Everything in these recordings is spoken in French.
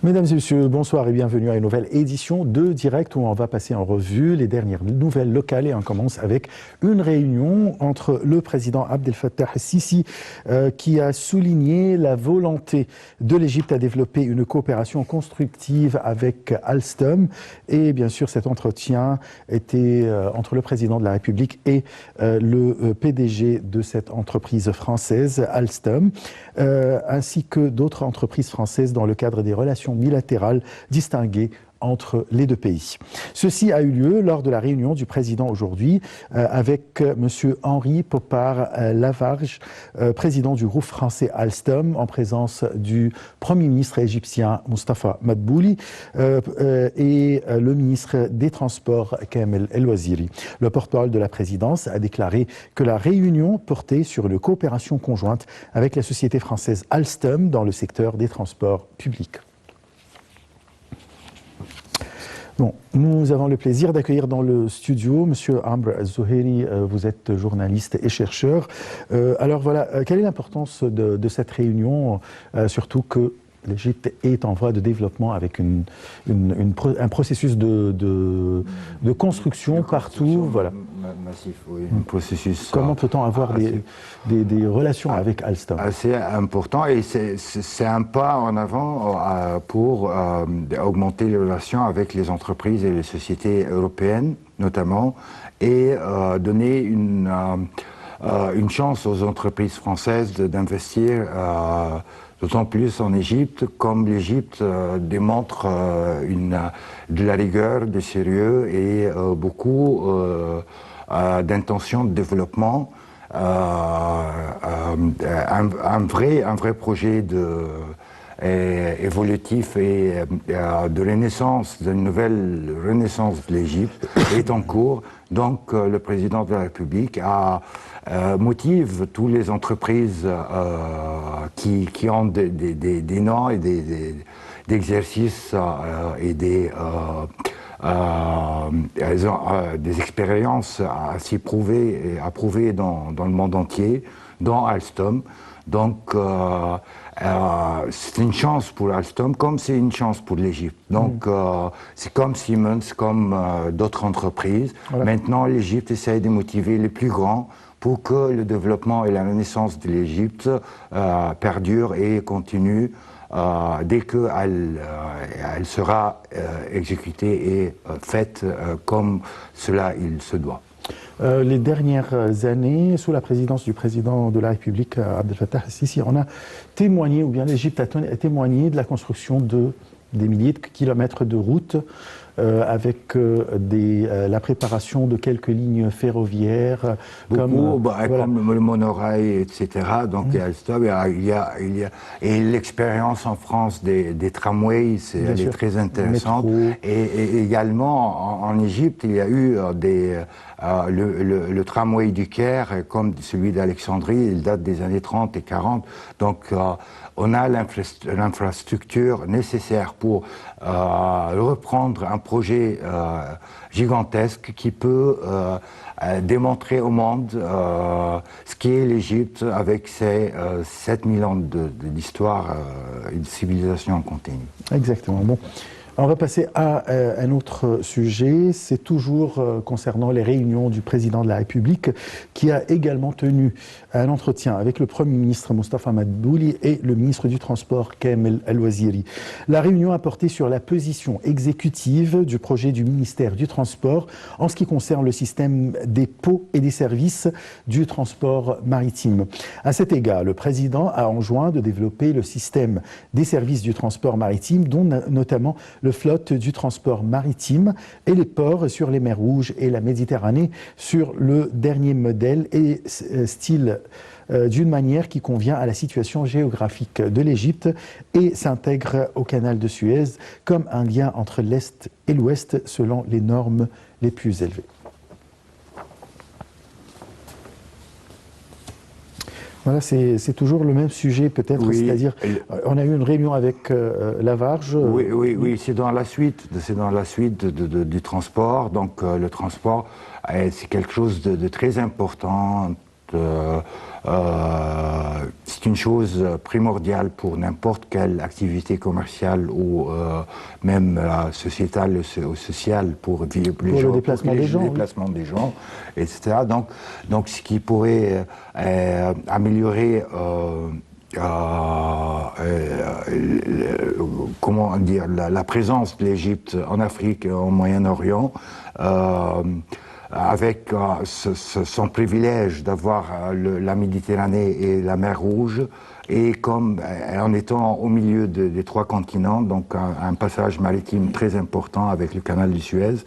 Mesdames et messieurs, bonsoir et bienvenue à une nouvelle édition de Direct où on va passer en revue les dernières nouvelles locales et on commence avec une réunion entre le président Abdel Fattah el-Sisi qui a souligné la volonté de l'Égypte à développer une coopération constructive avec Alstom et bien sûr cet entretien était entre le président de la République et le PDG de cette entreprise française Alstom ainsi que d'autres entreprises françaises dans le cadre des relations bilatérales distinguées entre les deux pays. Ceci a eu lieu lors de la réunion du président aujourd'hui avec M. Henri Popar-Lavarge, président du groupe français Alstom, en présence du Premier ministre égyptien Mustafa Madbouli et le ministre des Transports Kamel El-Waziri. Le porte-parole de la présidence a déclaré que la réunion portait sur une coopération conjointe avec la société française Alstom dans le secteur des transports publics. Bon, nous avons le plaisir d'accueillir dans le studio M. Amr Zouheri, vous êtes journaliste et chercheur. Alors voilà, quelle est l'importance de cette réunion, surtout que l'Égypte est en voie de développement avec un processus de construction partout. Voilà. Massif, oui. Un processus. Comment peut-on avoir des relations avec Alstom? Assez important et c'est un pas en avant pour augmenter les relations avec les entreprises et les sociétés européennes notamment et donner une chance aux entreprises françaises d'investir d'autant plus en Égypte, comme l'Égypte démontre de la rigueur, du sérieux et beaucoup d'intention de développement. Un vrai projet évolutif et de renaissance, d'une nouvelle renaissance de l'Égypte est en cours. Donc le président de la République motive toutes les entreprises qui ont des noms et des exercices et des expériences assez prouvées et approuvées dans le monde entier, dont Alstom. Donc c'est une chance pour Alstom comme c'est une chance pour l'Égypte. Donc c'est comme Siemens, comme d'autres entreprises. Voilà. Maintenant l'Égypte essaie de motiver les plus grands pour que le développement et la renaissance de l'Égypte perdurent et continuent dès qu'elle sera exécutée et faite comme cela il se doit. Les dernières années, sous la présidence du président de la République, Abdel Fattah el-Sisi, on a témoigné, ou bien l'Égypte a témoigné de la construction des milliers de kilomètres de routes avec la préparation de quelques lignes ferroviaires. Beaucoup, comme le monorail, etc. Donc il y a Alstom, et l'expérience en France des tramways, elle est très intéressante. Et également en Égypte, il y a eu le tramway du Caire, comme celui d'Alexandrie, il date des années 30 et 40. Donc on a l'infrastructure nécessaire pour reprendre un projet gigantesque qui peut démontrer au monde ce qu'est l'Égypte avec ses 7000 ans d'histoire et de civilisation continue. Exactement. Bon. On va passer à un autre sujet, c'est toujours concernant les réunions du président de la République qui a également tenu un entretien avec le Premier ministre Mustafa Madbouli et le ministre du Transport Kamel El-Waziri. La réunion a porté sur la position exécutive du projet du ministère du Transport en ce qui concerne le système des pots et des services du transport maritime. À cet égard, le président a enjoint de développer le système des services du transport maritime, dont notamment le flotte du transport maritime et les ports sur les mers Rouges et la Méditerranée sur le dernier modèle et style d'une manière qui convient à la situation géographique de l'Égypte et s'intègre au canal de Suez comme un lien entre l'Est et l'Ouest selon les normes les plus élevées. Voilà, c'est toujours le même sujet peut-être, oui, c'est-à-dire on a eu une réunion avec Lavarge. Oui, c'est dans la suite du transport. Donc le transport, c'est quelque chose de très important c'est une chose primordiale pour n'importe quelle activité commerciale ou même sociétale ou sociale pour vivre le déplacement des gens, des gens, etc. Donc ce qui pourrait améliorer comment dire, la présence de l'Égypte en Afrique et au Moyen-Orient, avec son privilège d'avoir la Méditerranée et la mer Rouge, et en étant au milieu des trois continents, donc un passage maritime très important avec le canal de Suez.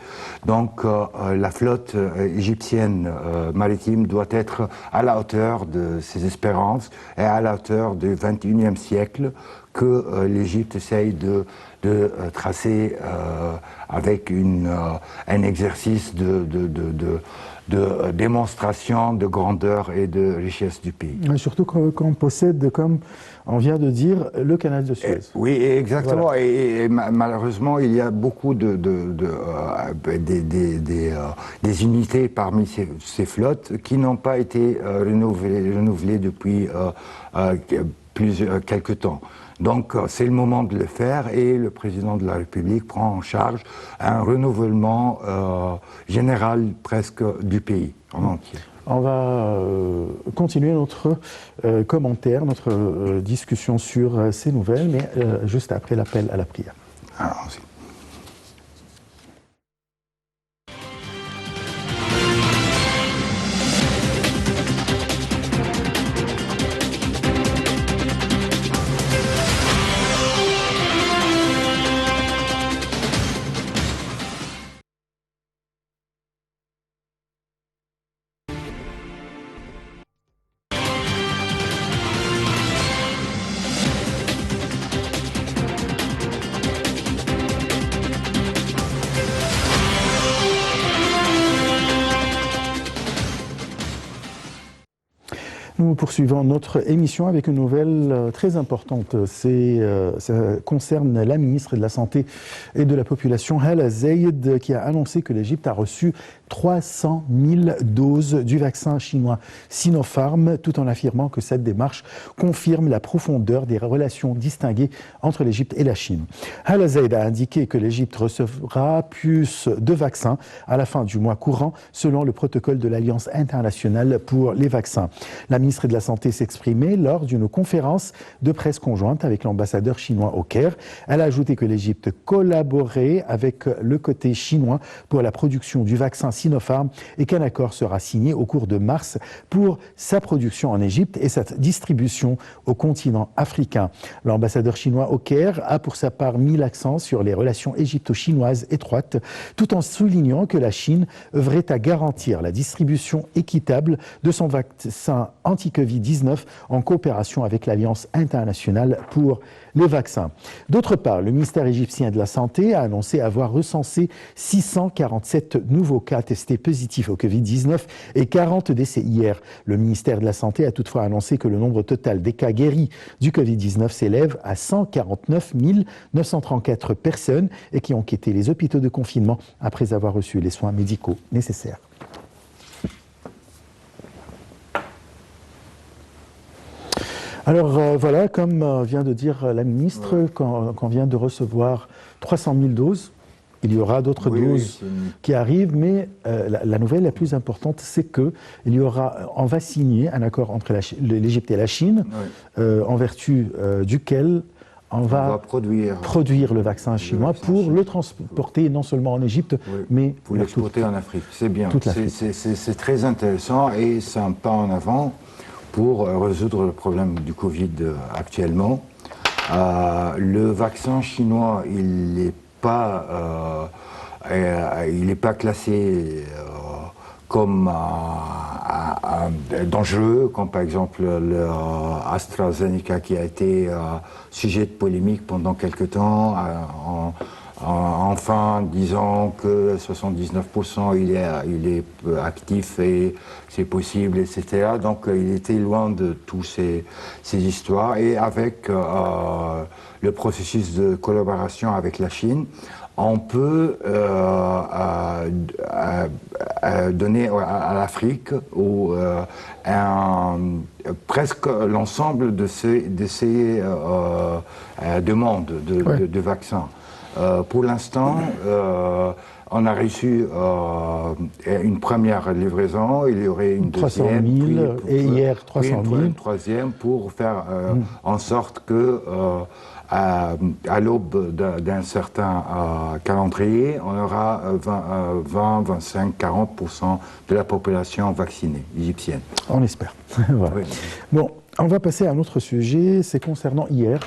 Donc la flotte égyptienne maritime doit être à la hauteur de ses espérances et à la hauteur du XXIe siècle que l'Égypte essaye de tracer avec un exercice de démonstration de grandeur et de richesse du pays. Mais surtout qu'on possède, comme on vient de dire, le canal de Suez. Oui, exactement. Voilà. Et malheureusement, il y a beaucoup des unités parmi ces flottes qui n'ont pas été renouvelées depuis quelques temps. Donc c'est le moment de le faire et le président de la République prend en charge un renouvellement général presque du pays en entier. On va continuer notre commentaire, notre discussion sur ces nouvelles, mais juste après l'appel à la prière. Allons-y. Nous poursuivons notre émission avec une nouvelle très importante. Ça concerne la ministre de la Santé et de la Population, Hala Zeid, qui a annoncé que l'Égypte a reçu 300 000 doses du vaccin chinois Sinopharm, tout en affirmant que cette démarche confirme la profondeur des relations distinguées entre l'Égypte et la Chine. Hala Zeid a indiqué que l'Égypte recevra plus de vaccins à la fin du mois courant, selon le protocole de l'Alliance internationale pour les vaccins. La ministre de la Santé s'exprimait lors d'une conférence de presse conjointe avec l'ambassadeur chinois au Caire. Elle a ajouté que l'Égypte collaborait avec le côté chinois pour la production du vaccin Sinopharm et qu'un accord sera signé au cours de mars pour sa production en Égypte et sa distribution au continent africain. L'ambassadeur chinois au Caire a pour sa part mis l'accent sur les relations égypto-chinoises étroites, tout en soulignant que la Chine œuvrait à garantir la distribution équitable de son vaccin anti-Covid-19 en coopération avec l'Alliance internationale pour les vaccins. D'autre part, le ministère égyptien de la Santé a annoncé avoir recensé 647 nouveaux cas testés positifs au Covid-19 et 40 décès hier. Le ministère de la Santé a toutefois annoncé que le nombre total des cas guéris du Covid-19 s'élève à 149 934 personnes et qui ont quitté les hôpitaux de confinement après avoir reçu les soins médicaux nécessaires. Alors voilà, comme vient de dire la ministre, qu'on vient de recevoir 300 000 doses, il y aura d'autres doses qui arrivent, mais la nouvelle la plus importante, c'est on va signer un accord entre l'Égypte et la Chine, en vertu duquel on va produire le vaccin chinois pour le transporter non seulement en Égypte, mais pour l'exporter en Afrique. C'est bien, c'est très intéressant et c'est un pas en avant pour résoudre le problème du Covid actuellement. Le vaccin chinois, il n'est pas classé comme dangereux, comme par exemple le AstraZeneca qui a été sujet de polémique pendant quelque temps, enfin disant que 79% il est actif et c'est possible, etc. Donc il était loin de toutes ces histoires et avec le processus de collaboration avec la Chine, on peut donner à l'Afrique presque l'ensemble de ces demandes de vaccins. Pour l'instant, on a reçu une première livraison, il y aurait une 300 deuxième, 000, et hier 300 000. Une troisième pour faire en sorte que à l'aube d'un certain calendrier, on aura 20, 25, 40% de la population vaccinée égyptienne. On espère. Voilà. Oui. Bon, on va passer à un autre sujet, c'est concernant hier.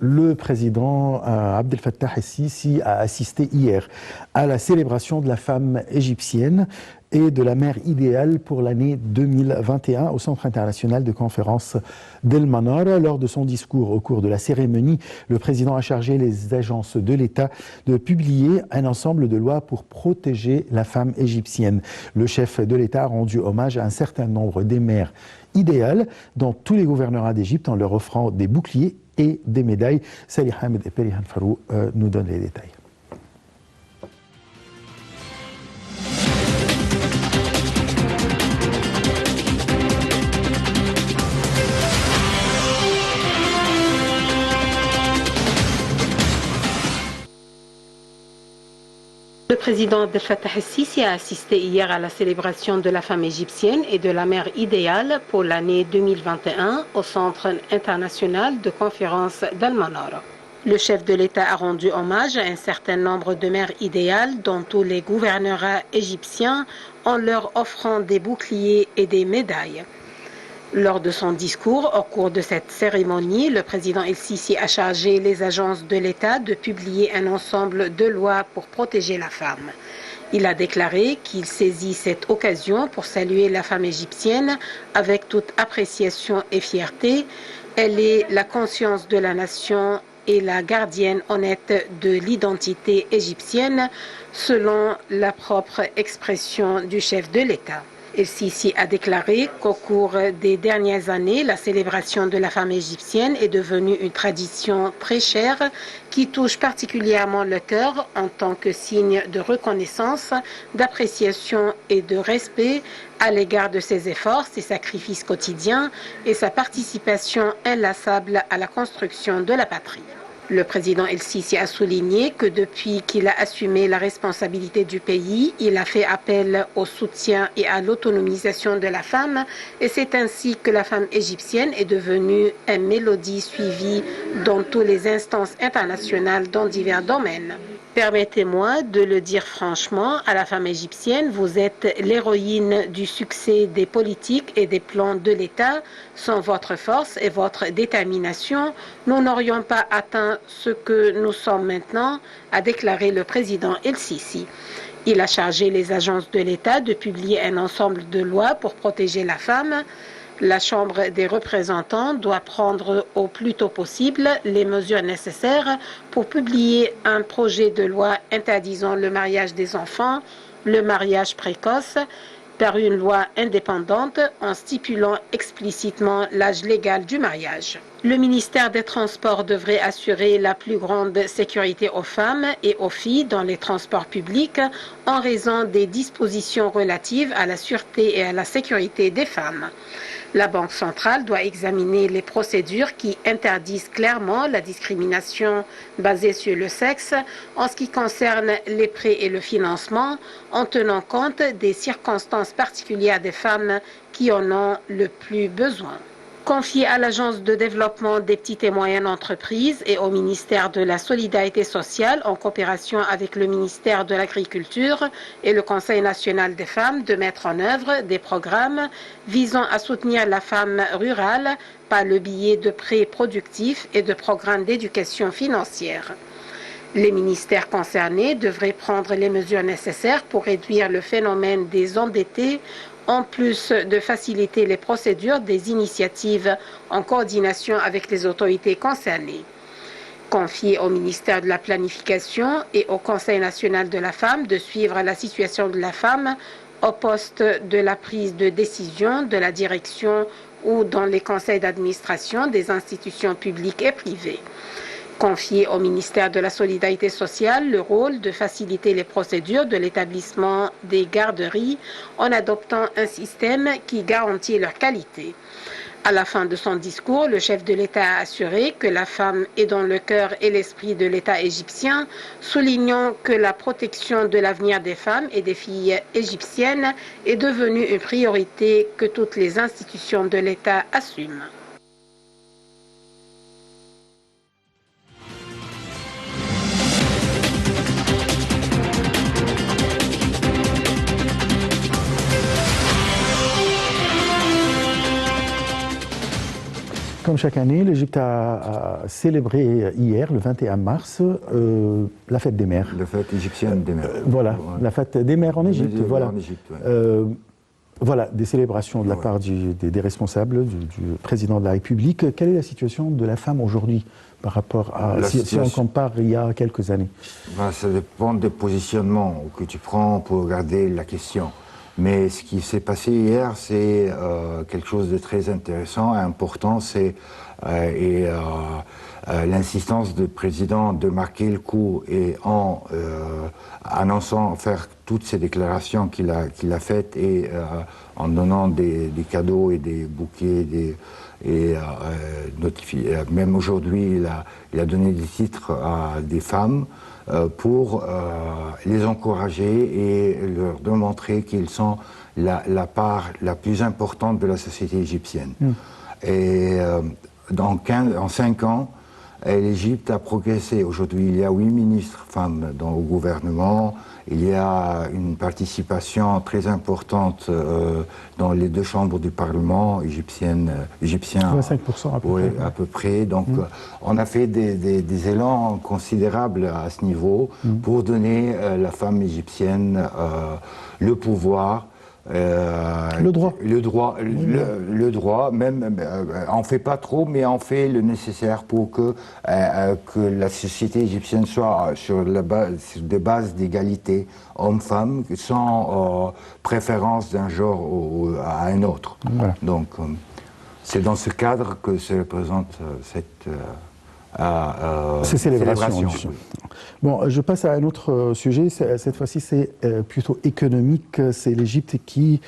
Le président Abdel Fattah el-Sisi a assisté hier à la célébration de la femme égyptienne et de la mère idéale pour l'année 2021 au Centre international de conférence d'El Manara. Lors de son discours au cours de la cérémonie, le président a chargé les agences de l'État de publier un ensemble de lois pour protéger la femme égyptienne. Le chef de l'État a rendu hommage à un certain nombre des mères idéales dans tous les gouvernorats d'Égypte en leur offrant des boucliers et des médailles. Salih Hamed et Perihan Farou nous donnent les détails. Le président Abdel Fattah el-Sisi a assisté hier à la célébration de la femme égyptienne et de la mère idéale pour l'année 2021 au Centre international de conférence d'El Manara. Le chef de l'État a rendu hommage à un certain nombre de mères idéales dans tous les gouvernorats égyptiens en leur offrant des boucliers et des médailles. Lors de son discours, au cours de cette cérémonie, le président el-Sisi a chargé les agences de l'État de publier un ensemble de lois pour protéger la femme. Il a déclaré qu'il saisit cette occasion pour saluer la femme égyptienne avec toute appréciation et fierté. Elle est la conscience de la nation et la gardienne honnête de l'identité égyptienne, selon la propre expression du chef de l'État. El-Sisi a déclaré qu'au cours des dernières années, la célébration de la femme égyptienne est devenue une tradition très chère qui touche particulièrement le cœur en tant que signe de reconnaissance, d'appréciation et de respect à l'égard de ses efforts, ses sacrifices quotidiens et sa participation inlassable à la construction de la patrie. Le président el-Sisi a souligné que depuis qu'il a assumé la responsabilité du pays, il a fait appel au soutien et à l'autonomisation de la femme et c'est ainsi que la femme égyptienne est devenue une mélodie suivie dans toutes les instances internationales dans divers domaines. Permettez-moi de le dire franchement, à la femme égyptienne, vous êtes l'héroïne du succès des politiques et des plans de l'État. Sans votre force et votre détermination, nous n'aurions pas atteint ce que nous sommes maintenant, a déclaré le président el-Sisi. Il a chargé les agences de l'État de publier un ensemble de lois pour protéger la femme. La Chambre des représentants doit prendre au plus tôt possible les mesures nécessaires pour publier un projet de loi interdisant le mariage des enfants, le mariage précoce, par une loi indépendante en stipulant explicitement l'âge légal du mariage. Le ministère des Transports devrait assurer la plus grande sécurité aux femmes et aux filles dans les transports publics en raison des dispositions relatives à la sûreté et à la sécurité des femmes. La Banque centrale doit examiner les procédures qui interdisent clairement la discrimination basée sur le sexe en ce qui concerne les prêts et le financement, en tenant compte des circonstances particulières des femmes qui en ont le plus besoin. Confié à l'Agence de développement des petites et moyennes entreprises et au ministère de la Solidarité sociale en coopération avec le ministère de l'Agriculture et le Conseil national des femmes de mettre en œuvre des programmes visant à soutenir la femme rurale par le biais de prêts productifs et de programmes d'éducation financière. Les ministères concernés devraient prendre les mesures nécessaires pour réduire le phénomène des endettés, en plus de faciliter les procédures des initiatives en coordination avec les autorités concernées. Confié au ministère de la Planification et au Conseil national de la femme de suivre la situation de la femme au poste de la prise de décision, de la direction ou dans les conseils d'administration des institutions publiques et privées. Confié au ministère de la Solidarité sociale le rôle de faciliter les procédures de l'établissement des garderies en adoptant un système qui garantit leur qualité. À la fin de son discours, le chef de l'État a assuré que la femme est dans le cœur et l'esprit de l'État égyptien, soulignant que la protection de l'avenir des femmes et des filles égyptiennes est devenue une priorité que toutes les institutions de l'État assument. Comme chaque année, l'Égypte a célébré hier, le 21 mars, la fête des mères. La fête égyptienne des mères. Voilà, la fête des mères en Égypte. Voilà. En Égypte, ouais. Voilà, des célébrations de la part des responsables, du président de la République. Quelle est la situation de la femme aujourd'hui par rapport à, si on compare il y a quelques années? Ça dépend des positionnements que tu prends pour regarder la question. Mais ce qui s'est passé hier, c'est quelque chose de très intéressant et important. C'est l'insistance du président de marquer le coup et en annonçant, faire toutes ces déclarations qu'il a faites et en donnant des cadeaux et des bouquets même aujourd'hui, il a donné des titres à des femmes pour les encourager et leur démontrer qu'ils sont la part la plus importante de la société égyptienne. Et en 5 ans, l'Égypte a progressé. Aujourd'hui, il y a 8 ministres femmes au gouvernement. Il y a une participation très importante dans les 2 chambres du Parlement égyptien. 25% à peu près. À peu près. Donc, on a fait des élans considérables à ce niveau pour donner à la femme égyptienne le pouvoir. Le droit, même, on ne fait pas trop, mais on fait le nécessaire pour que la société égyptienne soit sur des bases d'égalité homme-femme, sans préférence d'un genre à un autre. Voilà. Donc, c'est dans ce cadre que se représente cette ces célébrations. Oui. Bon, je passe à un autre sujet. Cette fois-ci, c'est plutôt économique. C'est l'Égypte qui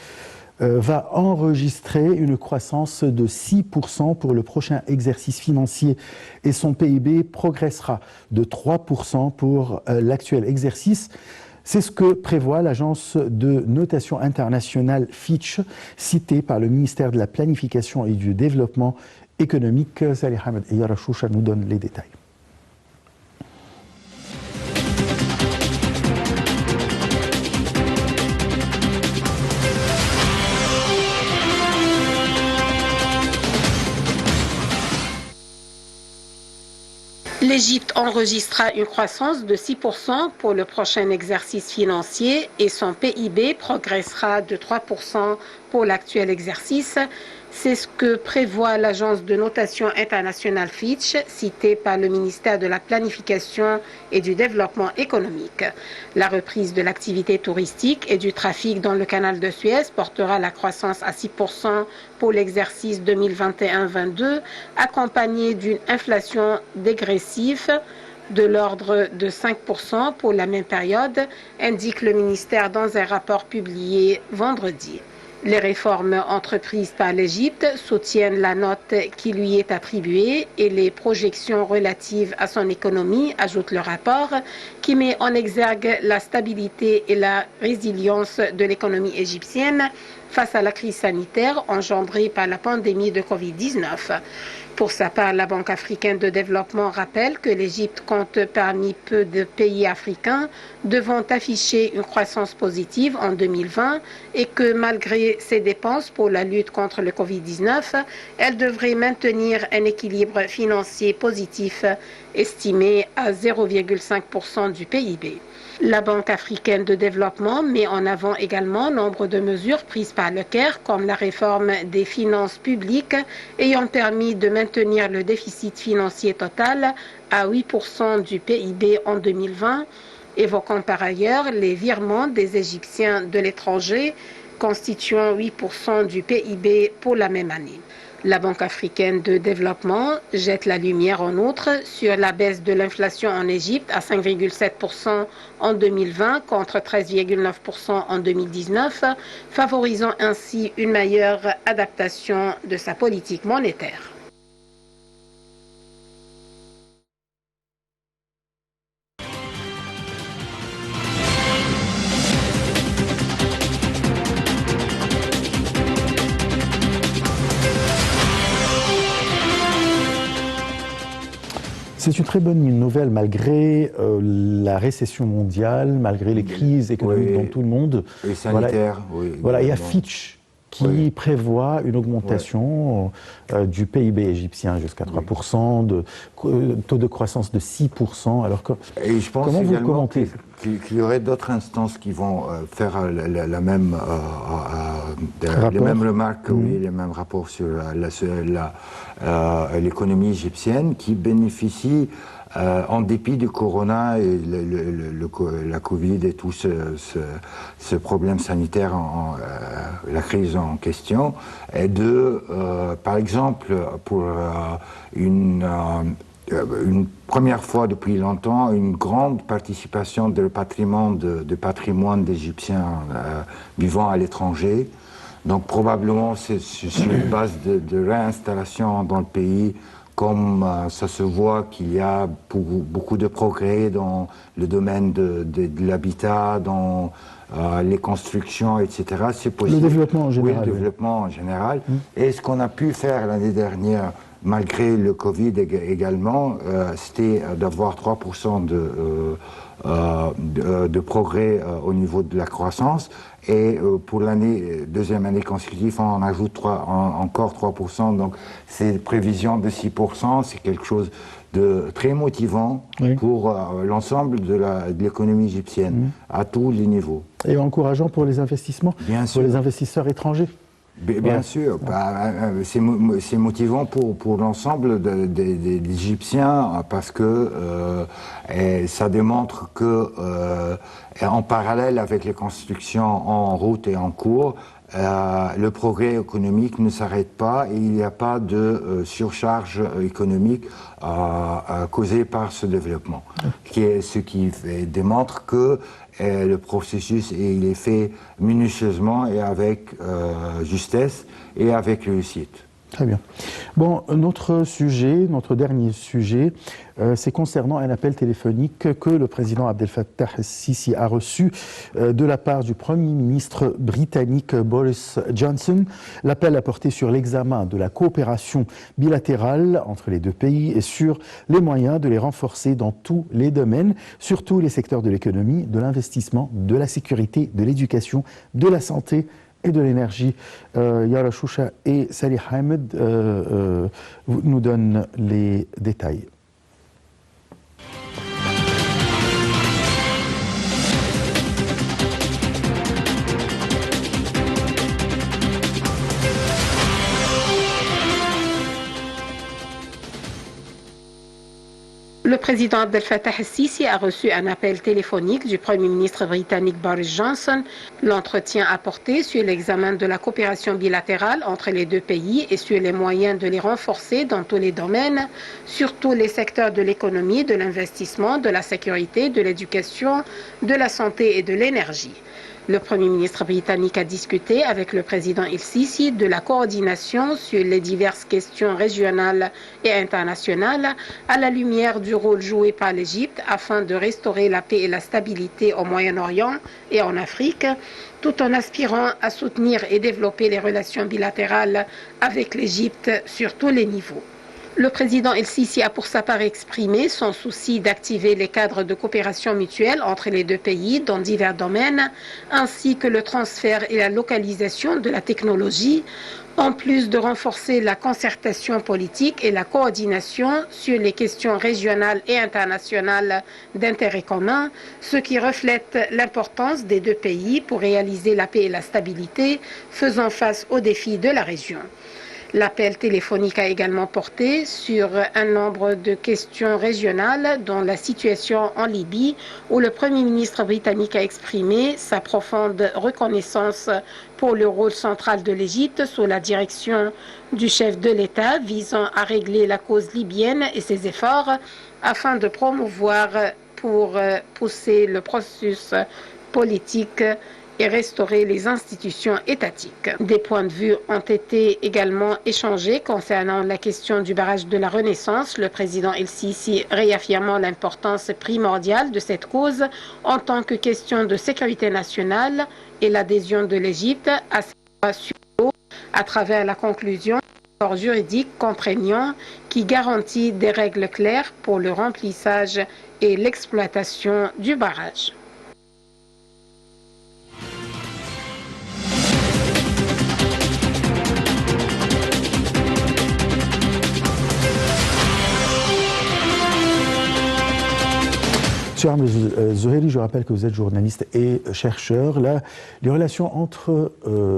va enregistrer une croissance de 6% pour le prochain exercice financier et son PIB progressera de 3% pour l'actuel exercice. C'est ce que prévoit l'agence de notation internationale Fitch, citée par le ministère de la Planification et du Développement économique. Salih Ahmed Yarachoucha nous donne les détails. L'Égypte enregistrera une croissance de 6% pour le prochain exercice financier et son PIB progressera de 3% pour l'actuel exercice. C'est ce que prévoit l'agence de notation internationale Fitch, citée par le ministère de la Planification et du Développement économique. La reprise de l'activité touristique et du trafic dans le canal de Suez portera la croissance à 6% pour l'exercice 2021-22, accompagnée d'une inflation dégressive de l'ordre de 5% pour la même période, indique le ministère dans un rapport publié vendredi. Les réformes entreprises par l'Égypte soutiennent la note qui lui est attribuée et les projections relatives à son économie, ajoute le rapport, qui met en exergue la stabilité et la résilience de l'économie égyptienne face à la crise sanitaire engendrée par la pandémie de Covid-19. Pour sa part, la Banque africaine de développement rappelle que l'Égypte compte parmi peu de pays africains devant afficher une croissance positive en 2020 et que malgré ses dépenses pour la lutte contre le Covid-19, elle devrait maintenir un équilibre financier positif estimé à 0,5% du PIB. La Banque africaine de développement met en avant également nombre de mesures prises par le Caire, comme la réforme des finances publiques ayant permis de maintenir le déficit financier total à 8% du PIB en 2020, évoquant par ailleurs les virements des Égyptiens de l'étranger constituant 8% du PIB pour la même année. La Banque africaine de développement jette la lumière en outre sur la baisse de l'inflation en Égypte à 5,7% en 2020 contre 13,9% en 2019, favorisant ainsi une meilleure adaptation de sa politique monétaire. C'est une très bonne nouvelle malgré la récession mondiale, malgré les crises économiques dans tout le monde. Et sanitaires, voilà, il y a Fitch qui prévoit une augmentation du PIB égyptien jusqu'à 3%, de taux de croissance de 6%. Alors et je pense comment vous le commentez? Qu'il y aurait d'autres instances qui vont faire la même, les mêmes remarques, les mêmes rapports sur l'économie égyptienne qui bénéficie, en dépit du corona et la Covid et tout ce problème sanitaire, la crise en question, et par exemple, pour une première fois depuis longtemps, une grande participation de patrimoine d'Égyptiens vivant à l'étranger. Donc probablement c'est sur une base de réinstallation dans le pays, comme ça se voit qu'il y a beaucoup de progrès dans le domaine de l'habitat, dans les constructions, etc. C'est possible. Le développement en général. Oui, le développement en général. Et ce qu'on a pu faire l'année dernière, malgré le Covid également, c'était d'avoir 3% de progrès au niveau de la croissance. Et pour deuxième année consécutive, on en ajoute encore 3%. Donc, ces prévisions de 6%, c'est quelque chose de très motivant pour l'ensemble de l'économie égyptienne, à tous les niveaux. Et encourageant pour les investissements, pour les investisseurs étrangers. Bien sûr, c'est motivant pour l'ensemble des Égyptiens parce que ça démontre que, en parallèle avec les constructions en route et en cours, le progrès économique ne s'arrête pas et il n'y a pas de surcharge économique causée par ce développement, ce qui démontre que le processus il est fait minutieusement et avec justesse et avec réussite. Très bien. Bon, notre dernier sujet, c'est concernant un appel téléphonique que le président Abdel Fattah el-Sisi a reçu de la part du Premier ministre britannique Boris Johnson. L'appel a porté sur l'examen de la coopération bilatérale entre les deux pays et sur les moyens de les renforcer dans tous les domaines, surtout les secteurs de l'économie, de l'investissement, de la sécurité, de l'éducation, de la santé et de l'énergie. Yara Choucha et Salih Ahmed nous donnent les détails. Le président Abdel Fattah el-Sisi a reçu un appel téléphonique du Premier ministre britannique Boris Johnson. L'entretien a porté sur l'examen de la coopération bilatérale entre les deux pays et sur les moyens de les renforcer dans tous les domaines, surtout les secteurs de l'économie, de l'investissement, de la sécurité, de l'éducation, de la santé et de l'énergie. Le Premier ministre britannique a discuté avec le président el-Sisi de la coordination sur les diverses questions régionales et internationales à la lumière du rôle joué par l'Égypte afin de restaurer la paix et la stabilité au Moyen-Orient et en Afrique, tout en aspirant à soutenir et développer les relations bilatérales avec l'Égypte sur tous les niveaux. Le président el-Sisi a pour sa part exprimé son souci d'activer les cadres de coopération mutuelle entre les deux pays dans divers domaines, ainsi que le transfert et la localisation de la technologie, en plus de renforcer la concertation politique et la coordination sur les questions régionales et internationales d'intérêt commun, ce qui reflète l'importance des deux pays pour réaliser la paix et la stabilité, faisant face aux défis de la région. L'appel téléphonique a également porté sur un nombre de questions régionales, dont la situation en Libye, où le Premier ministre britannique a exprimé sa profonde reconnaissance pour le rôle central de l'Égypte sous la direction du chef de l'État visant à régler la cause libyenne et ses efforts afin de promouvoir pour pousser le processus politique et restaurer les institutions étatiques. Des points de vue ont été également échangés concernant la question du barrage de la Renaissance, le président El-Sisi réaffirmant l'importance primordiale de cette cause en tant que question de sécurité nationale et l'adhésion de l'Égypte à cette loi sur l'eau à travers la conclusion d'un accord juridique contraignant qui garantit des règles claires pour le remplissage et l'exploitation du barrage. Monsieur Ahmed Zoheri, je rappelle que vous êtes journaliste et chercheur. Là, les relations entre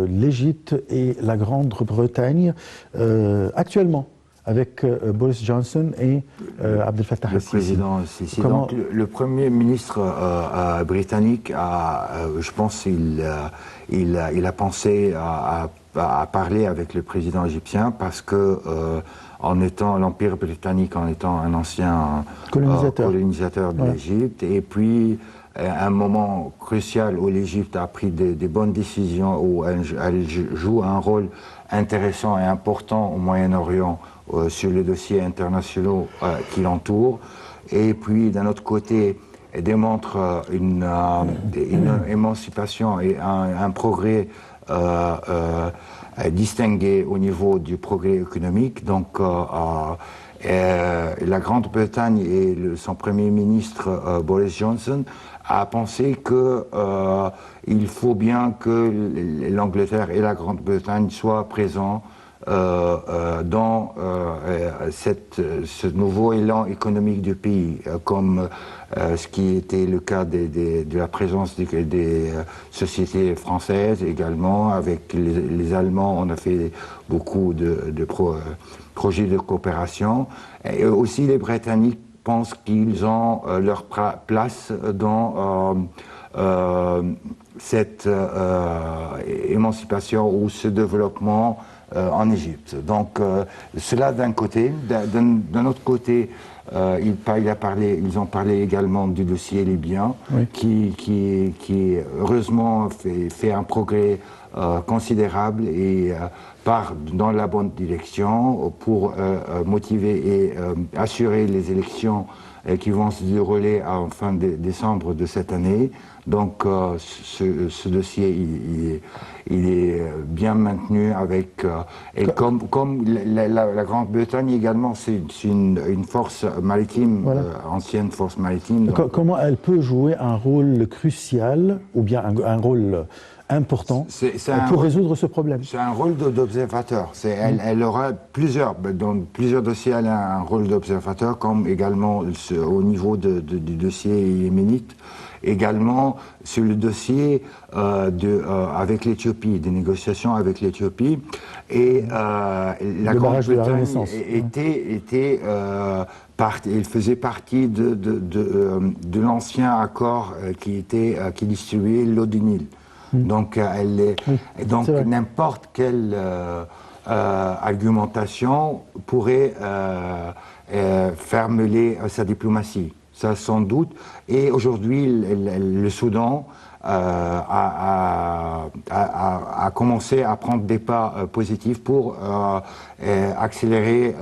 l'Égypte et la Grande-Bretagne, actuellement, avec Boris Johnson et Abdel Fattah el-Sisi. Le président Sisi. Donc, le Premier ministre britannique, je pense il a pensé à parler avec le président égyptien parce que en étant l'Empire britannique, en étant un ancien colonisateur de l'Égypte, et puis un moment crucial où l'Égypte a pris des bonnes décisions, où elle joue un rôle intéressant et important au Moyen-Orient sur les dossiers internationaux qui l'entourent, et puis d'un autre côté démontre une émancipation et un progrès distingué au niveau du progrès économique. Donc la Grande-Bretagne et son Premier ministre Boris Johnson a pensé qu'il faut bien que l'Angleterre et la Grande-Bretagne soient présents dans ce nouveau élan économique du pays, comme ce qui était le cas de la présence des sociétés françaises également. Avec les Allemands, on a fait beaucoup de projets de coopération. Et aussi les Britanniques pensent qu'ils ont leur place dans cette émancipation ou ce développement en Égypte. Donc cela d'un côté. D'un autre côté, ils ont parlé également du dossier libyen, oui, qui heureusement fait un progrès considérable et part dans la bonne direction pour motiver et assurer les élections qui vont se dérouler en fin décembre de cette année. Donc ce dossier, il est bien maintenu avec... et comme la Grande-Bretagne également, c'est une force maritime, voilà, ancienne force maritime. Comment elle peut jouer un rôle crucial, ou bien un rôle important pour résoudre ce problème? C'est un rôle d'observateur. Elle aura dans plusieurs dossiers, elle a un rôle d'observateur, comme également au niveau du dossier yéménite, également sur le dossier avec l'Éthiopie, des négociations avec l'Éthiopie. Et la Grande-Bretagne il faisait partie de l'ancien accord qui distribuait l'eau du Nil. Donc, n'importe quelle argumentation pourrait faire mêler sa diplomatie, ça sans doute. Et aujourd'hui, le Soudan a commencé à prendre des pas positifs pour accélérer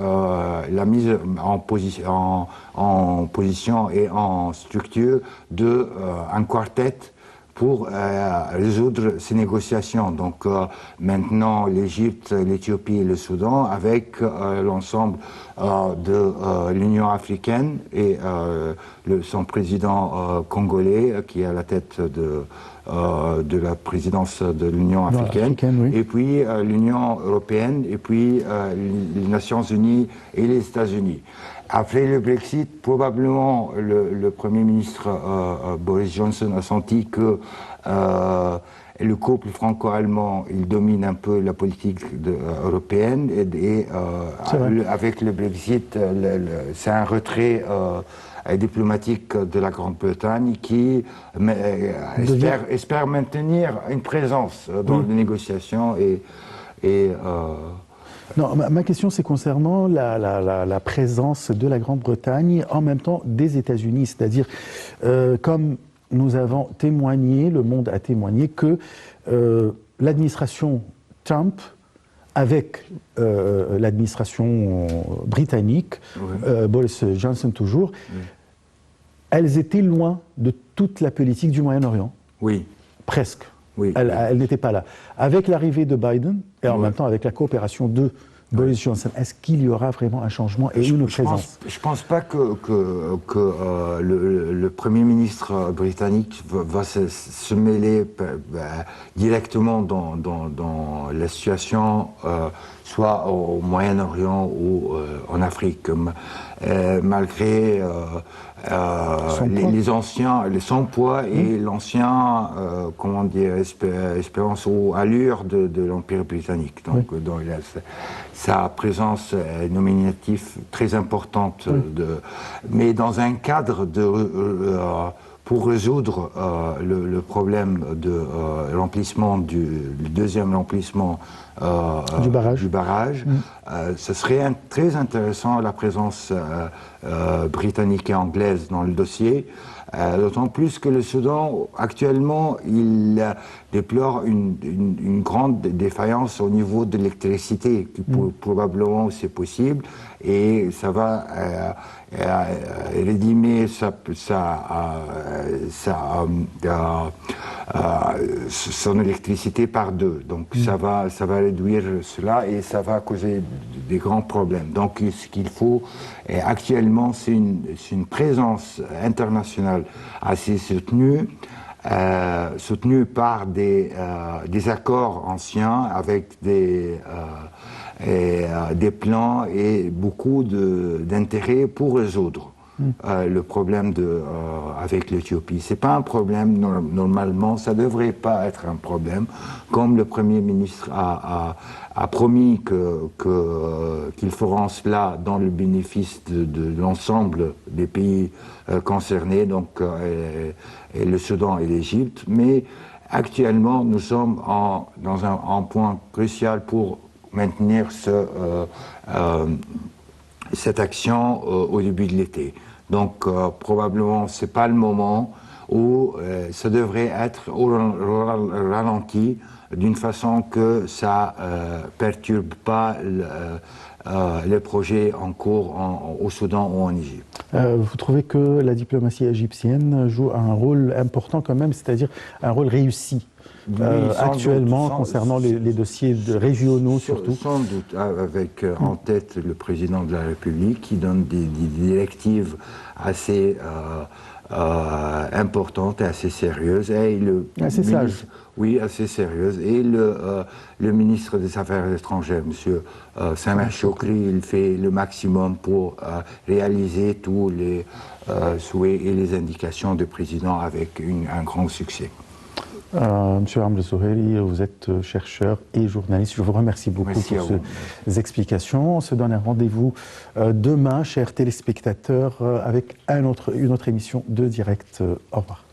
la mise en position et en structure d'un quartet pour résoudre ces négociations. Donc maintenant, l'Égypte, l'Éthiopie et le Soudan, avec l'ensemble de l'Union africaine et son président congolais, qui est à la tête de la présidence de l'Union africaine, oui, et puis l'Union européenne, et puis les Nations unies et les États-Unis. Après le Brexit, probablement le Premier ministre Boris Johnson a senti que le couple franco-allemand, il domine un peu la politique européenne avec le Brexit, c'est un retrait diplomatique de la Grande-Bretagne qui espère maintenir une présence dans les négociations Non, ma question, c'est concernant la présence de la Grande-Bretagne en même temps des États-Unis. C'est-à-dire, comme nous avons témoigné, le monde a témoigné que l'administration Trump, avec l'administration britannique, Boris Johnson toujours, elles étaient loin de toute la politique du Moyen-Orient. Oui. Presque. Oui. Elles n'étaient pas là. Avec l'arrivée de Biden, et en même temps avec la coopération de Boris Johnson, est-ce qu'il y aura vraiment un changement et une présence? Je ne pense pas que le Premier ministre britannique va se mêler directement dans la situation, soit au Moyen-Orient ou en Afrique, malgré son poids et l'ancien, comment dire, espérance ou allure de l'Empire britannique. Donc, il a sa présence nominative très importante, mais dans un cadre pour résoudre le problème de l'emplissement du deuxième emplissement du barrage. Ce serait très intéressant la présence britannique et anglaise dans le dossier, d'autant plus que le Soudan actuellement il déplore une grande défaillance au niveau de l'électricité, qui probablement c'est possible, et ça va rédimer son électricité par deux. Donc ça va réduire cela et ça va causer des grands problèmes. Donc ce qu'il faut actuellement, c'est une présence internationale assez soutenue, par des accords anciens avec des plans et beaucoup d'intérêt pour résoudre le problème avec l'Éthiopie. C'est pas un problème, normalement, ça devrait pas être un problème, comme le Premier ministre a promis qu'il fera cela dans le bénéfice de l'ensemble des pays concernés, donc et le Soudan et l'Égypte. Mais actuellement, nous sommes dans un point crucial pour maintenir cette action au début de l'été. Donc probablement c'est pas le moment où ça devrait être au ralenti, d'une façon que ça perturbe pas les projets en cours au Soudan ou en Égypte. Vous trouvez que la diplomatie égyptienne joue un rôle important quand même, c'est-à-dire un rôle réussi actuellement concernant les dossiers régionaux surtout? Sans doute, avec en tête le président de la République qui donne des directives assez importantes et assez sérieuses. Assez sages. Oui, assez sérieuses. Et le ministre des Affaires étrangères, M. Sameh Shoukry, il fait le maximum pour réaliser tous les souhaits et les indications du président avec un grand succès. Monsieur Amr Zoheri, vous êtes chercheur et journaliste. Je vous remercie beaucoup pour ces explications. On se donne un rendez-vous demain, chers téléspectateurs, avec une autre émission de Direct. Au revoir.